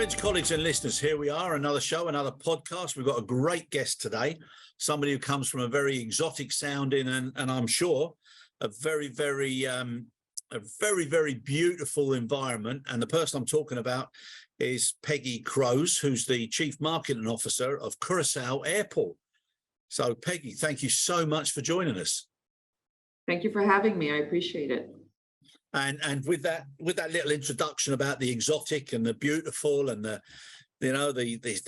College colleagues and listeners, here we are, another show, another podcast. We've got a great guest today, somebody who comes from a very exotic sounding and I'm sure a very, very beautiful environment. And the person I'm talking about is Peggy Croes, who's the Chief Marketing Officer of Curacao Airport. So Peggy, thank you so much for joining us. Thank you for having me. I appreciate it. And with that little introduction about the exotic and the beautiful and the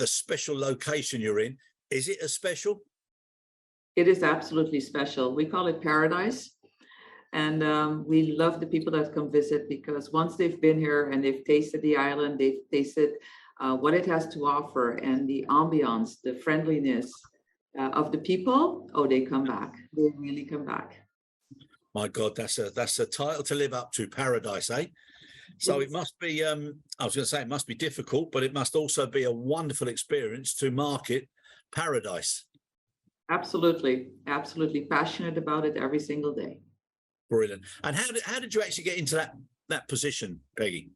special location you're in, is it as special? It is absolutely special. We call it paradise. And we love the people that come visit because once they've been here and they've tasted the island, they've tasted what it has to offer and the ambiance, the friendliness of the people, they come back. They really come back. My God, that's a title to live up to, paradise, eh? So it must be, I was going to say it must be difficult, but it must also be a wonderful experience to market paradise. Absolutely. Absolutely. Passionate about it every single day. Brilliant. And how did you actually get into that position, Peggy?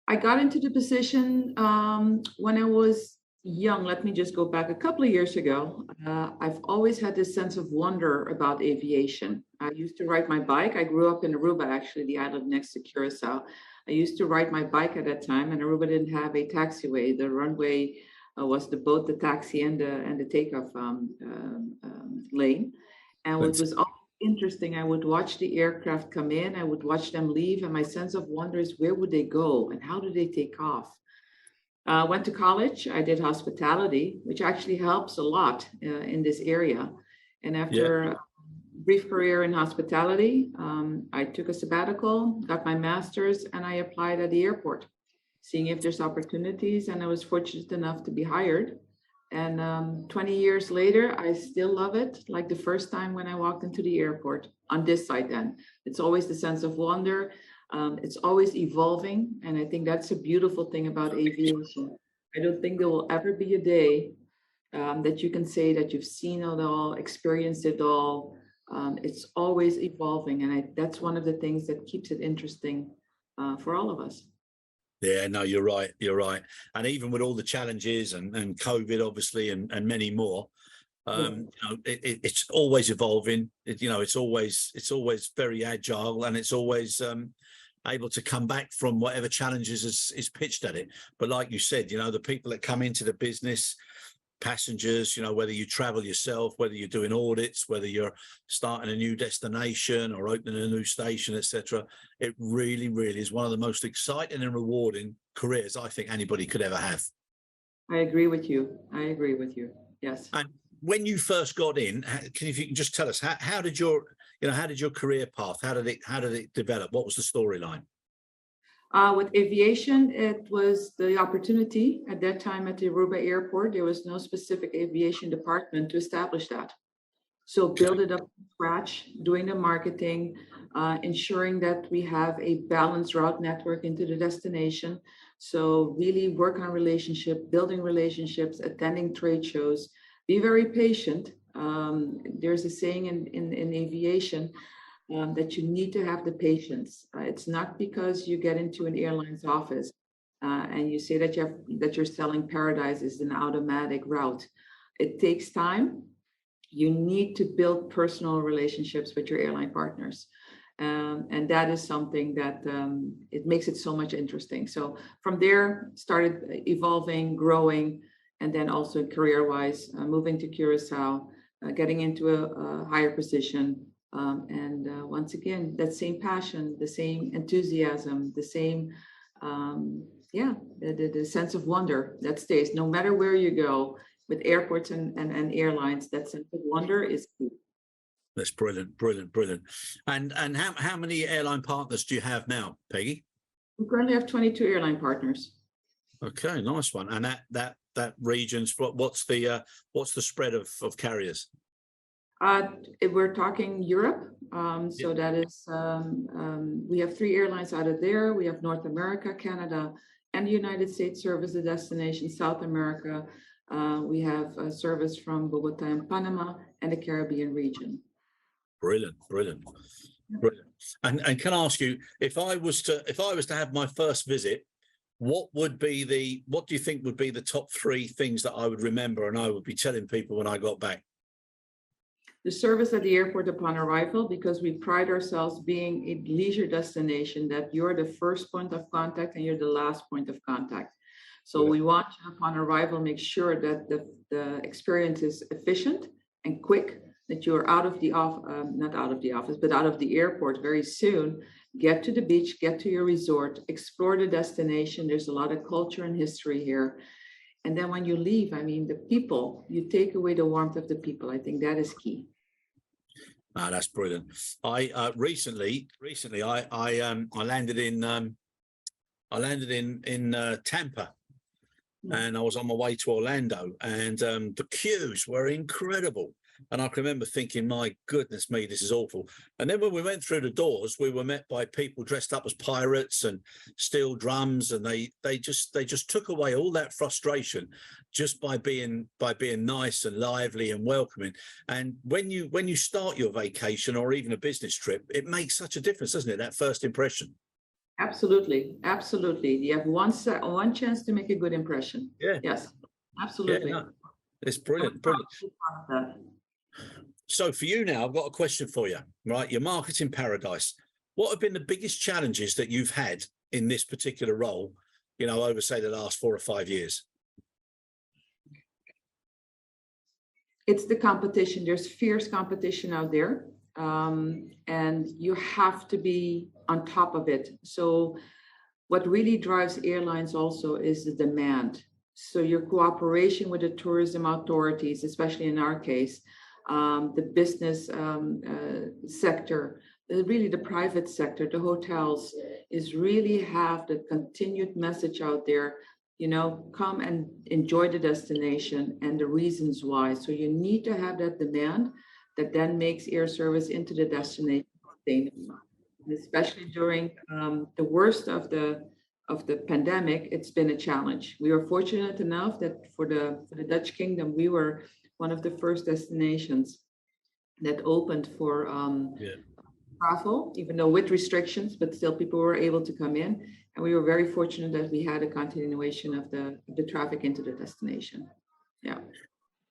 I got into the position when I was young. Let me just go back a couple of years ago. I've always had this sense of wonder about aviation. I used to ride my bike. I grew up in Aruba, actually, the island next to Curacao. I used to ride my bike at that time, and Aruba didn't have a taxiway. The runway was the boat, the taxi, and the takeoff lane. And it was always interesting. I would watch the aircraft come in. I would watch them leave, and my sense of wonder is where would they go and how do they take off? Went to college. I did hospitality, which actually helps a lot in this area. And after a brief career in hospitality, I took a sabbatical, got my master's, and I applied at the airport, seeing if there's opportunities. And I was fortunate enough to be hired. And 20 years later, I still love it, like the first time when I walked into the airport on this side then. It's always the sense of wonder. It's always evolving, and I think that's a beautiful thing about aviation. I don't think there will ever be a day that you can say that you've seen it all, experienced it all. It's always evolving, and that's one of the things that keeps it interesting for all of us. Yeah, no, you're right. You're right. And even with all the challenges and COVID, obviously, and many more, it's always evolving. It's always very agile, and it's always able to come back from whatever challenges is pitched at it. But like you said, the people that come into the business, passengers, whether you travel yourself, whether you're doing audits, whether you're starting a new destination or opening a new station, etc., it really, really is one of the most exciting and rewarding careers I think anybody could ever have. I agree with you. Yes. And when you first got in, if you can just tell us how did your career path, how did it develop? What was the storyline? With aviation, it was the opportunity at that time at the Aruba airport. There was no specific aviation department to establish that. So build it up from scratch, doing the marketing, ensuring that we have a balanced route network into the destination. So really work on building relationships, attending trade shows, be very patient. There's a saying in aviation that you need to have the patience. It's not because you get into an airline's office and you say that you're selling paradise is an automatic route. It takes time. You need to build personal relationships with your airline partners. And that is something that it makes it so much interesting. So from there, started evolving, growing, and then also career-wise, moving to Curacao, getting into a higher position. And once again, that same passion, the same enthusiasm, the same, the sense of wonder that stays. No matter where you go with airports and airlines, that sense of wonder is key. That's brilliant. And how many airline partners do you have now, Peggy? We currently have 22 airline partners. Okay, nice one. And that region's what's the spread of carriers? We're talking Europe. So that is, we have 3 airlines out of there. We have North America, Canada, and the United States serve as a destination. South America, we have a service from Bogota and Panama and the Caribbean region. Brilliant. And can I ask you, if I was to have my first visit what do you think would be the top three things that I would remember and I would be telling people when I got back? The service at the airport upon arrival, because we pride ourselves being a leisure destination, that you're the first point of contact and you're the last point of contact. So we want you upon arrival, make sure that the experience is efficient and quick, that you're out of the not out of the office, but out of the airport very soon. Get to the beach, get to your resort, explore the destination. There's a lot of culture and history here. And then when you leave, I mean, the people, you take away the warmth of the people. I think that is key. Ah, that's brilliant. I recently I landed in Tampa, and I was on my way to Orlando, and the queues were incredible. And I can remember thinking, my goodness me, this is awful. And then when we went through the doors, we were met by people dressed up as pirates and steel drums, and they just took away all that frustration just by being nice and lively and welcoming. And when you start your vacation or even a business trip, it makes such a difference, doesn't it? That first impression. Absolutely, absolutely. You have one chance to make a good impression. Yeah. Yes, absolutely. Yeah, no, it's brilliant. So for you now, I've got a question for you, right? Your marketing paradise. What have been the biggest challenges that you've had in this particular role, over, say, the last 4 or 5 years? It's the competition. There's fierce competition out there, and you have to be on top of it. So what really drives airlines also is the demand. So your cooperation with the tourism authorities, especially in our case, the business sector, really the private sector, the hotels, is really have the continued message out there, come and enjoy the destination and the reasons why. So you need to have that demand that then makes air service into the destination sustainable. And especially during the worst of the pandemic, it's been a challenge. We were fortunate enough that for the Dutch Kingdom, we were one of the first destinations that opened for travel, even though with restrictions, but still people were able to come in. And we were very fortunate that we had a continuation of the traffic into the destination. Yeah.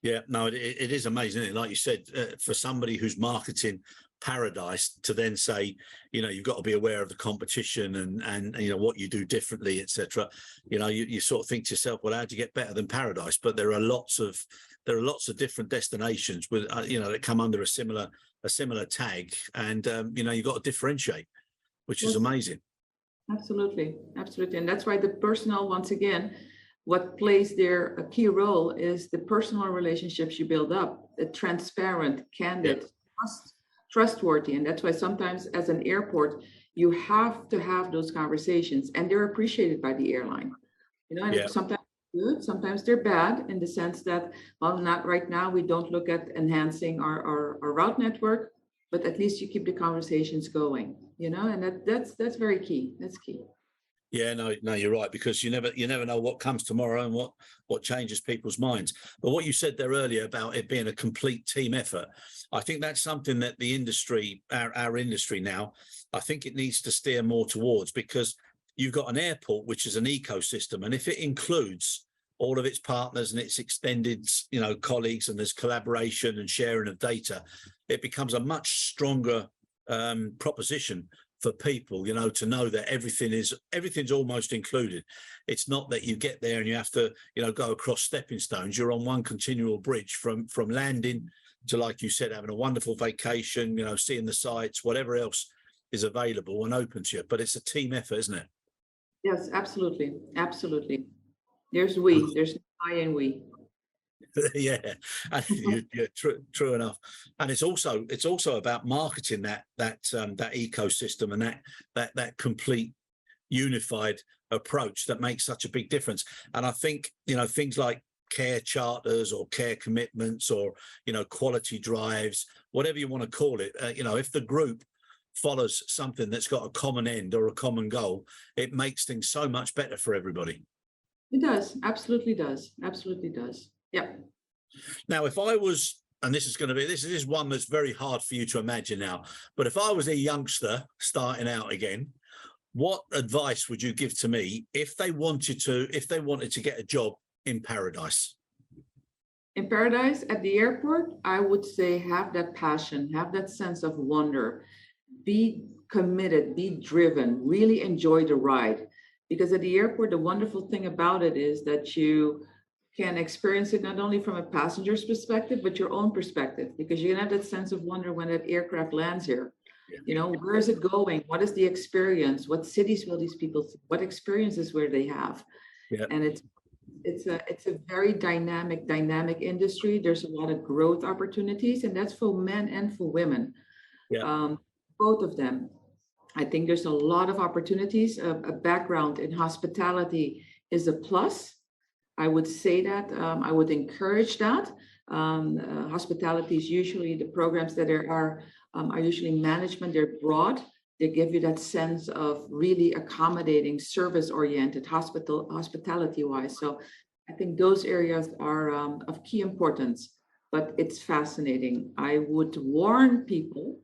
Yeah, no, it is amazing, isn't it? Like you said, for somebody who's marketing paradise to then say, you've got to be aware of the competition and what you do differently, etc. You sort of think to yourself, well, how do you get better than paradise? But there are lots of different destinations with that come under a similar tag, and you've got to differentiate, which is amazing. Absolutely, and that's why the personal, once again, what plays there a key role is the personal relationships you build up, the transparent, candid, trustworthy. And that's why sometimes as an airport, you have to have those conversations, and they're appreciated by the airline. And sometimes good, sometimes they're bad, in the sense that, well, not right now, we don't look at enhancing our route network, but at least you keep the conversations going, and that's very key. That's key. Yeah, no, you're right, because you never know what comes tomorrow and what changes people's minds. But what you said there earlier about it being a complete team effort, I think that's something that the industry, our industry now, I think it needs to steer more towards, because you've got an airport which is an ecosystem, and if it includes all of its partners and its extended, colleagues, and there's collaboration and sharing of data, it becomes a much stronger proposition for people, to know that everything's almost included. It's not that you get there and you have to, go across stepping stones. You're on one continual bridge from landing to, like you said, having a wonderful vacation, seeing the sights, whatever else is available and open to you. But it's a team effort, isn't it? Yes, absolutely. There's I and we. Yeah, true enough. And it's also about marketing that ecosystem and that complete unified approach that makes such a big difference. And I think things like care charters or care commitments or quality drives, whatever you want to call it, if the group follows something that's got a common end or a common goal, it makes things so much better for everybody. It does, absolutely does. Yeah. Now, if I was, and this is one that's very hard for you to imagine now, but if I was a youngster starting out again, what advice would you give to me if they wanted to get a job in paradise? In paradise at the airport, I would say have that passion, have that sense of wonder, be committed, be driven, really enjoy the ride. Because at the airport, the wonderful thing about it is that you can experience it not only from a passenger's perspective, but your own perspective, because you can have that sense of wonder when that aircraft lands here. Yeah. You know, where is it going? What is the experience? What cities will these people see? What experiences will they have? Yeah. And it's a very dynamic industry. There's a lot of growth opportunities, and that's for men and for women. Yeah. Both of them. I think there's a lot of opportunities. A background in hospitality is a plus. I would say that. I would encourage that. Hospitality is usually the programs that are usually management. They're broad. They give you that sense of really accommodating, service-oriented, hospitality-wise. So I think those areas are of key importance, but it's fascinating. I would warn people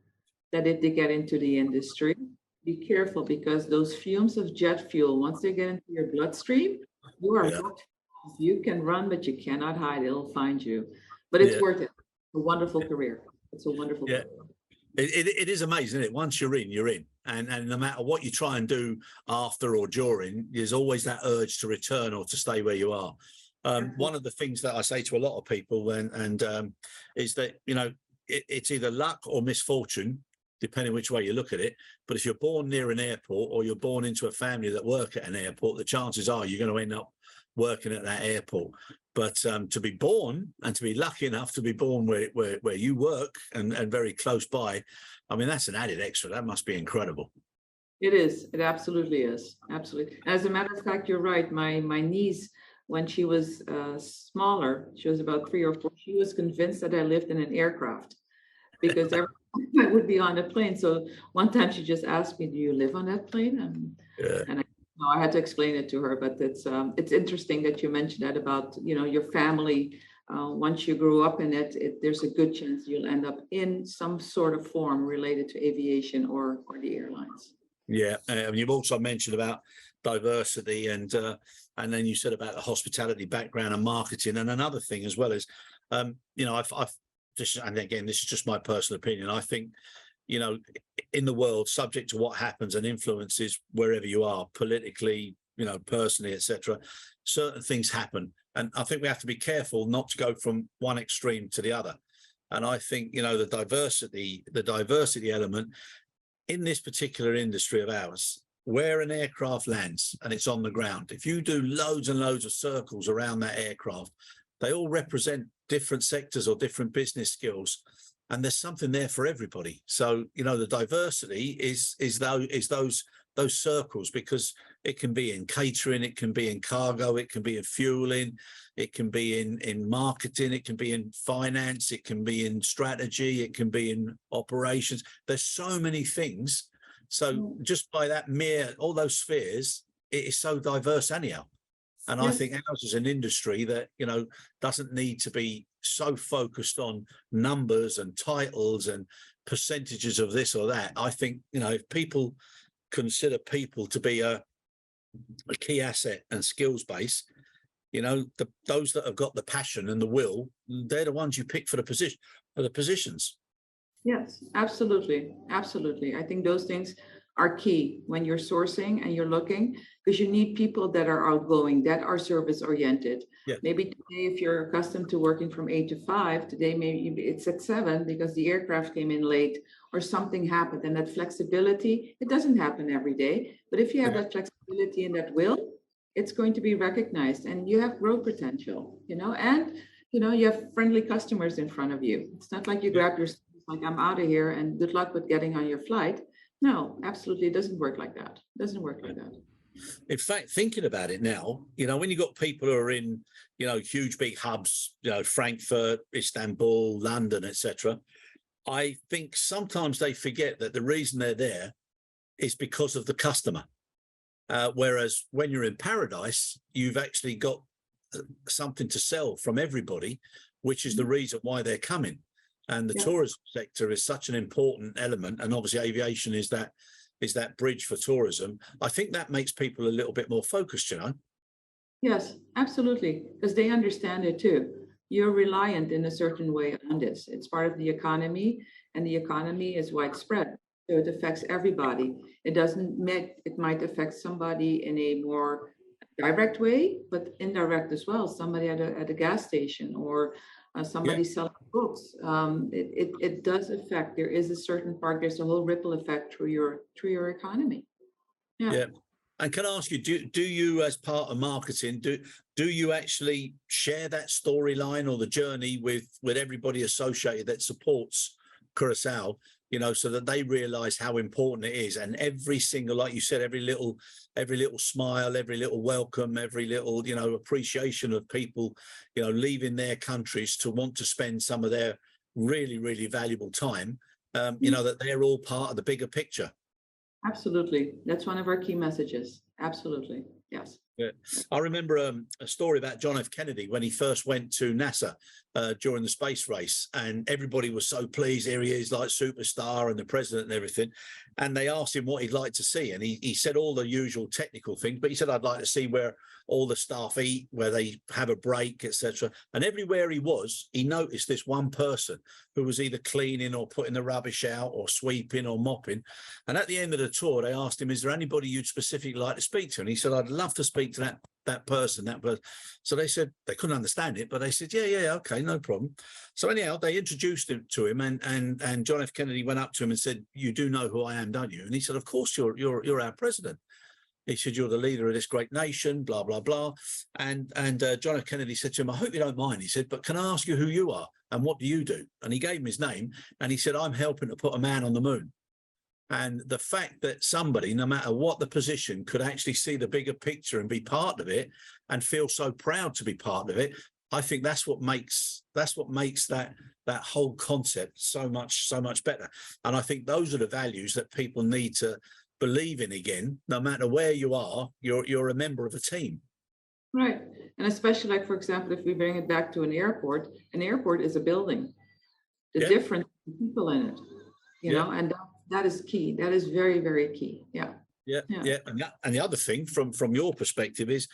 that if they get into the industry, be careful, because those fumes of jet fuel, once they get into your bloodstream, you are hooked. You can run, but you cannot hide. It'll find you. But it's worth it. It's a wonderful career. It's a wonderful career. It is amazing, isn't it? Once you're in, you're in. And no matter what you try and do after or during, there's always that urge to return or to stay where you are. One of the things that I say to a lot of people is that, you know, it's either luck or misfortune, depending which way you look at it. But if you're born near an airport or you're born into a family that work at an airport, the chances are you're going to end up working at that airport. But to be born and to be lucky enough to be born where you work and very close by, I mean, that's an added extra. That must be incredible. It is. It absolutely is. Absolutely. As a matter of fact, you're right. My niece, when she was smaller, she was about 3 or 4, she was convinced that I lived in an aircraft because every time I would be on a plane. So one time she just asked me, "Do you live on that plane?" And I had to explain it to her. But it's interesting that you mentioned that about, you know, your family. Once you grew up in it, there's a good chance you'll end up in some sort of form related to aviation or the airlines. Yeah, and you've also mentioned about diversity, and then you said about the hospitality background and marketing, and another thing as well is, you know, I've just, and again, this is just my personal opinion. I think, you know, in the world, subject to what happens and influences wherever you are politically, you know, personally, etc., certain things happen, and I think we have to be careful not to go from one extreme to the other. And I think, you know, the diversity element in this particular industry of ours, where an aircraft lands and it's on the ground, if you do loads and loads of circles around that aircraft, they all represent different sectors or different business skills, and there's something there for everybody. So, you know, the diversity is those circles, because it can be in catering, it can be in cargo, it can be in fueling, it can be in marketing, it can be in finance, it can be in strategy, it can be in operations. There's so many things. So just by that all those spheres, it is so diverse anyhow. And I think ours is an industry that, you know, doesn't need to be so focused on numbers and titles and percentages of this or that. I think, you know, if people consider people to be a key asset and skills base, you know, those that have got the passion and the will, they're the ones you pick for the positions. Yes, absolutely. Absolutely. I think those things are key when you're sourcing and you're looking, because you need people that are outgoing, that are service oriented. Yeah. Maybe today, if you're accustomed to working from 8 to 5, today maybe it's at 7 because the aircraft came in late or something happened. And that flexibility, it doesn't happen every day. But if you have that flexibility and that will, it's going to be recognized, and you have growth potential, you know, and, you know, you have friendly customers in front of you. It's not like you grab your, like, I'm out of here and good luck with getting on your flight. No, absolutely. It doesn't work like that. It doesn't work like that. In fact, thinking about it now, you know, when you've got people who are in, you know, huge big hubs, you know, Frankfurt, Istanbul, London, etc., I think sometimes they forget that the reason they're there is because of the customer. Whereas when you're in paradise, you've actually got something to sell from everybody, which is the reason why they're coming. And the tourism sector is such an important element. And obviously aviation is that is that bridge for tourism. I think that makes people a little bit more focused, you know. Yes, absolutely, because they understand it too. You're reliant in a certain way on this. It's part of the economy, and the economy is widespread. So it affects everybody. It doesn't make, it might affect somebody in a more direct way, but indirect as well. Somebody at a gas station, or Yeah. somebody selling books. It does affect. There is a certain part. There's a whole ripple effect through your economy. Yeah. Yeah. And can I ask you, do you, as part of marketing, do you actually share that storyline or the journey with everybody associated that supports Curacao, you know, so that they realize how important it is? And every single, like you said, every little smile, every little welcome, every little, you know, appreciation of people, you know, leaving their countries to want to spend some of their really, really valuable time, you know, that they're all part of the bigger picture. Absolutely. That's one of our key messages. Absolutely. Yes. Yeah. I remember a story about John F. Kennedy when he first went to NASA during the space race, and everybody was so pleased. Here he is, like superstar, and the president and everything. And they asked him what he'd like to see, and he said all the usual technical things, but he said, I'd like to see where all the staff eat, where they have a break, etc. And everywhere he was, he noticed this one person who was either cleaning or putting the rubbish out or sweeping or mopping. And at the end of the tour, they asked him, is there anybody you'd specifically like to speak to? And he said, I'd love to speak to that person. So they said, they couldn't understand it, but they said, yeah, okay, no problem. So anyhow, they introduced him to him, and John F. Kennedy went up to him and said, you do know who I am, don't you? And he said, of course, you're our president. He said, you're the leader of this great nation, blah, blah, blah. And John F. Kennedy said to him, I hope you don't mind. He said, but can I ask you who you are and what do you do? And he gave him his name, and he said, I'm helping to put a man on the moon. And the fact that somebody, no matter what the position, could actually see the bigger picture and be part of it and feel so proud to be part of it, I think that's what makes that whole concept so much better. And I think those are the values that people need to believe in again. No matter where you are, you're a member of a team. Right. And especially, like, for example, if we bring it back to an airport is a building. The difference in people in it, you know, and that is key. That is very, very key. Yeah. And the other thing from your perspective is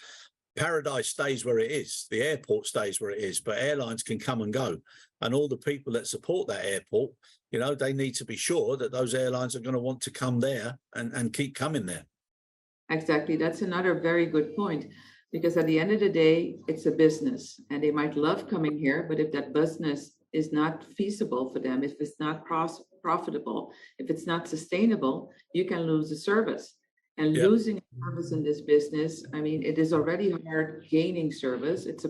paradise stays where it is. The airport stays where it is, but airlines can come and go. And all the people that support that airport, you know, they need to be sure that those airlines are going to want to come there and keep coming there. Exactly. That's another very good point, because at the end of the day, it's a business, and they might love coming here, but if that business is not feasible for them, if it's not profitable, if it's not sustainable, you can lose the service. And losing service in this business, I mean, it is already hard gaining service. It's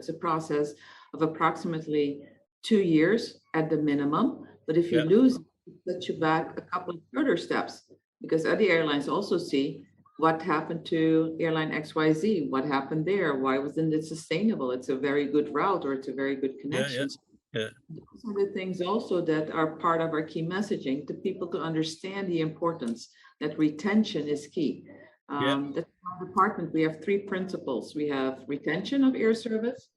a process of approximately 2 years at the minimum. But if you lose, it sets you back a couple of further steps, because other airlines also see what happened to airline XYZ, what happened there, why wasn't it sustainable? It's a very good route, or it's a very good connection. Those are the things also that are part of our key messaging, to people to understand the importance that retention is key. That's our department. We have 3 principles. We have retention of air service,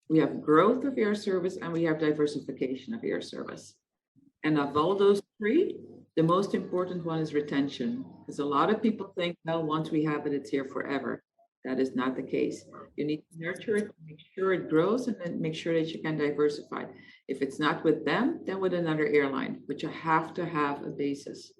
we have growth of air service, and we have diversification of air service. And of all those 3, the most important one is retention, because a lot of people think, well, once we have it, it's here forever. That is not the case. You need to nurture it, make sure it grows, and then make sure that you can diversify. If it's not with them, then with another airline, but you have to have a basis.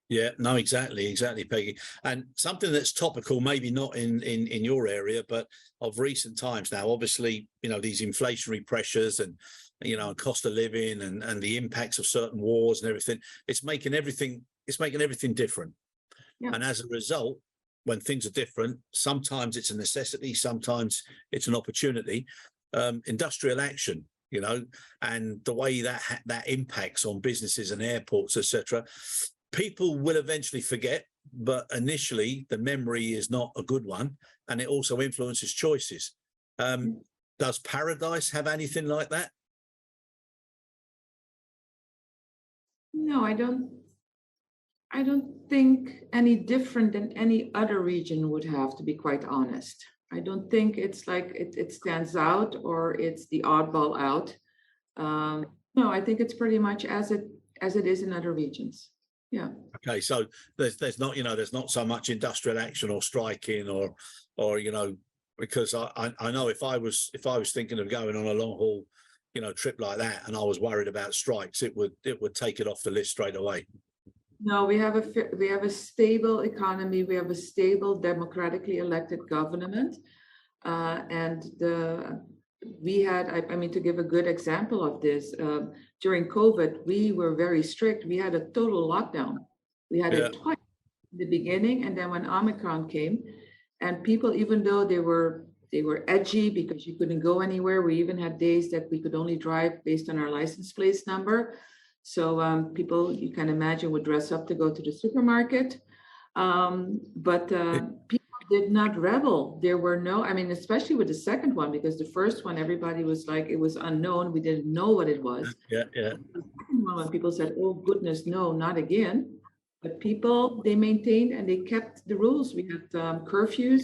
Yeah, no, exactly, Peggy. And something that's topical, maybe not in your area, but of recent times now, obviously, you know, these inflationary pressures and, you know, cost of living and the impacts of certain wars and everything, it's making everything different. And as a result, when things are different, sometimes it's a necessity, sometimes it's an opportunity. Industrial action, you know, and the way that impacts on businesses and airports, etc. People will eventually forget, but initially the memory is not a good one, and it also influences choices. Does Paradise have anything like that? No, I don't think any different than any other region would have, to be quite honest. I don't think it's like it stands out or it's the oddball out. No, I think it's pretty much as it is in other regions. Yeah. Okay, so there's not, there's not so much industrial action or striking or because I know if I was thinking of going on a long haul trip like that and I was worried about strikes, it would take it off the list straight away. No, we have a stable economy. We have a stable, democratically elected government, and we had. I mean, to give a good example of this, during COVID, we were very strict. We had a total lockdown. We had it twice in the beginning, and then when Omicron came, and people, even though they were edgy because you couldn't go anywhere. We even had days that we could only drive based on our license plate number. So people, you can imagine, would dress up to go to the supermarket. But people did not rebel. There were no, I mean, especially with the second one, because the first one, everybody was like, it was unknown. We didn't know what it was. Yeah. The second one, when people said, oh, goodness, no, not again. But people, they maintained and they kept the rules. We had curfews.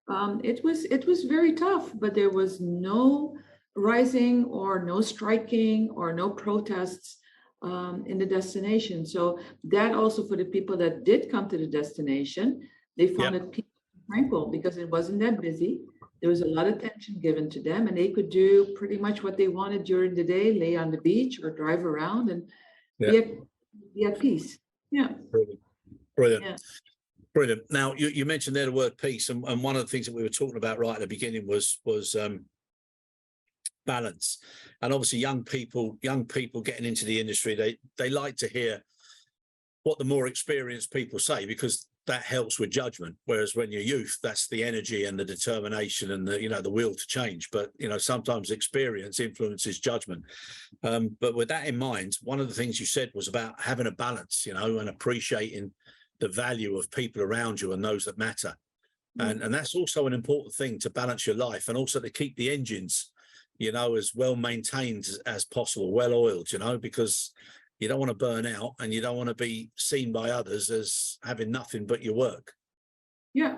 It was very tough, but there was no rising or no striking or no protests in the destination. So that also, for the people that did come to the destination, they found it peaceful and tranquil because it wasn't that busy. There was a lot of attention given to them, and they could do pretty much what they wanted during the day, lay on the beach or drive around and be at peace. Yeah. Brilliant. Yeah. Brilliant. Now you mentioned there the word peace, and one of the things that we were talking about right at the beginning was balance. And obviously young people getting into the industry, they like to hear what the more experienced people say, because that helps with judgment. Whereas when you're youth, that's the energy and the determination and the will to change. But sometimes experience influences judgment. But with that in mind, one of the things you said was about having a balance, and appreciating the value of people around you and those that matter. And that's also an important thing, to balance your life and also to keep the engines, as well maintained as possible, well oiled, because you don't want to burn out and you don't want to be seen by others as having nothing but your work. Yeah.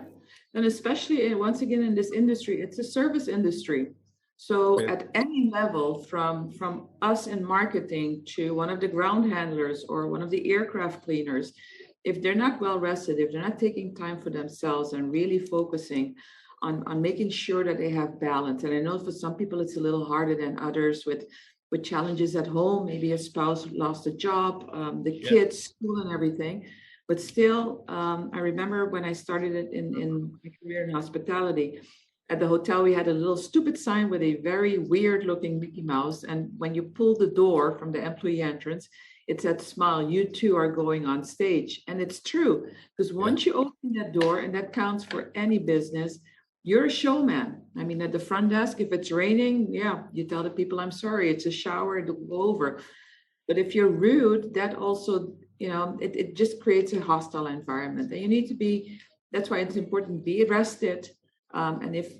And especially, once again, in this industry, it's a service industry. So at any level, from us in marketing to one of the ground handlers or one of the aircraft cleaners, if they're not well rested, if they're not taking time for themselves and really focusing on making sure that they have balance. And I know for some people it's a little harder than others with challenges at home. Maybe a spouse lost a job, the kids, school and everything. But still, I remember when I started in my career in hospitality, at the hotel, we had a little stupid sign with a very weird looking Mickey Mouse. And when you pull the door from the employee entrance, it said, smile, you too are going on stage. And it's true, because once you open that door, and that counts for any business, you're a showman. I mean, at the front desk, if it's raining, you tell the people, I'm sorry, it's a shower, it'll go over. But if you're rude, that also, it just creates a hostile environment. And you need to be, that's why it's important, be rested. And if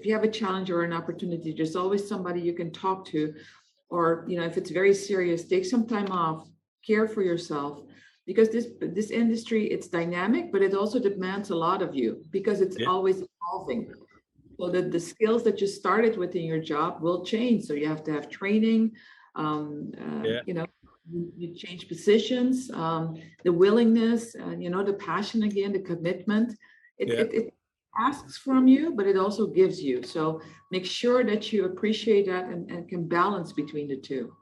you have a challenge or an opportunity, there's always somebody you can talk to. Or, if it's very serious, take some time off, care for yourself, because this industry, it's dynamic, but it also demands a lot of you because it's always evolving. So the skills that you started with in your job will change. So you have to have training, you change positions, the willingness, the passion again, the commitment. It asks from you, but it also gives you. So make sure that you appreciate that and can balance between the two.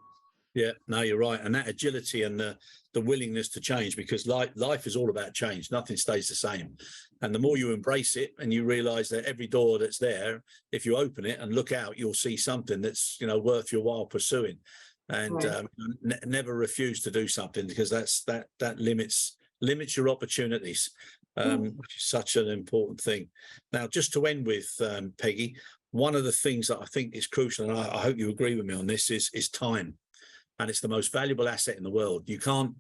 Yeah, no, you're right. And that agility and the willingness to change, because life is all about change. Nothing stays the same. And the more you embrace it and you realize that every door that's there, if you open it and look out, you'll see something that's, worth your while pursuing. And never refuse to do something, because that limits your opportunities. Which is such an important thing. Now, just to end with, Peggy, one of the things that I think is crucial, and I hope you agree with me on this, is time. And it's the most valuable asset in the world. You can't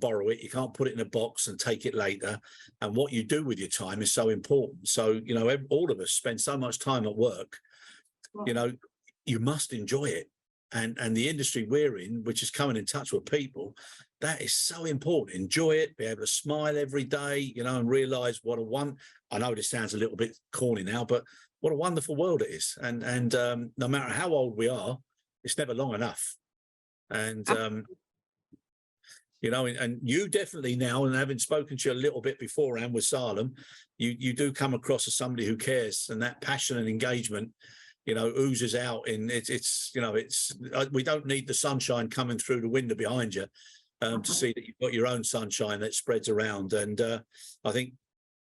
borrow it. You can't put it in a box and take it later. And what you do with your time is so important. So, all of us spend so much time at work, you must enjoy it. And the industry we're in, which is coming in touch with people, that is so important. Enjoy it, be able to smile every day, and realize what I know this sounds a little bit corny now, but what a wonderful world it is. And no matter how old we are, it's never long enough. And you know, and you definitely now, and having spoken to you a little bit beforehand with Salem, you do come across as somebody who cares, and that passion and engagement, you know, oozes out in it's you know, we don't need the sunshine coming through the window behind you to see that you've got your own sunshine that spreads around. And I think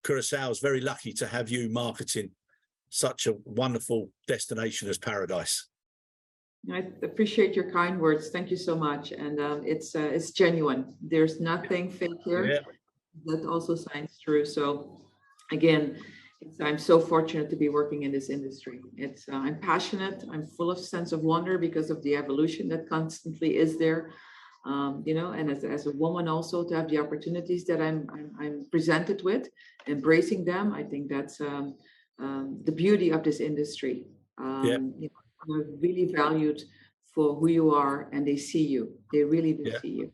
Curacao is very lucky to have you marketing such a wonderful destination as paradise. I appreciate your kind words. Thank you so much. And it's genuine. There's nothing fake here. Yeah. That also shines through. So again, I'm so fortunate to be working in this industry. I'm passionate. I'm full of sense of wonder because of the evolution that constantly is there. You know, and as a woman also to have the opportunities that I'm presented with, embracing them. I think that's the beauty of this industry. Yeah. You know, you're really valued for who you are, and they see you. They really do see you.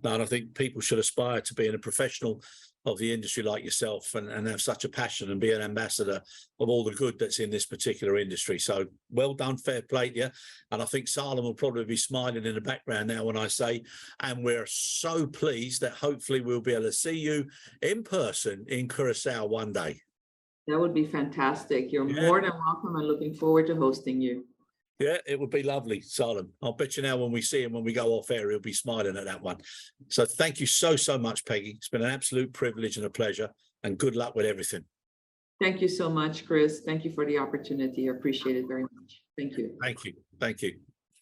No, and I think people should aspire to being a professional of the industry like yourself, and have such a passion and be an ambassador of all the good that's in this particular industry. So well done, fair play to you. And I think Salem will probably be smiling in the background now when I say, and we're so pleased that hopefully we'll be able to see you in person in Curacao one day. That would be fantastic. You're more than welcome. I'm looking forward to hosting you. Yeah, it would be lovely, Salem. I'll bet you now when we see him, when we go off air, he'll be smiling at that one. So thank you so much, Peggy. It's been an absolute privilege and a pleasure, and good luck with everything. Thank you so much, Chris. Thank you for the opportunity. I appreciate it very much. Thank you. Thank you. Thank you.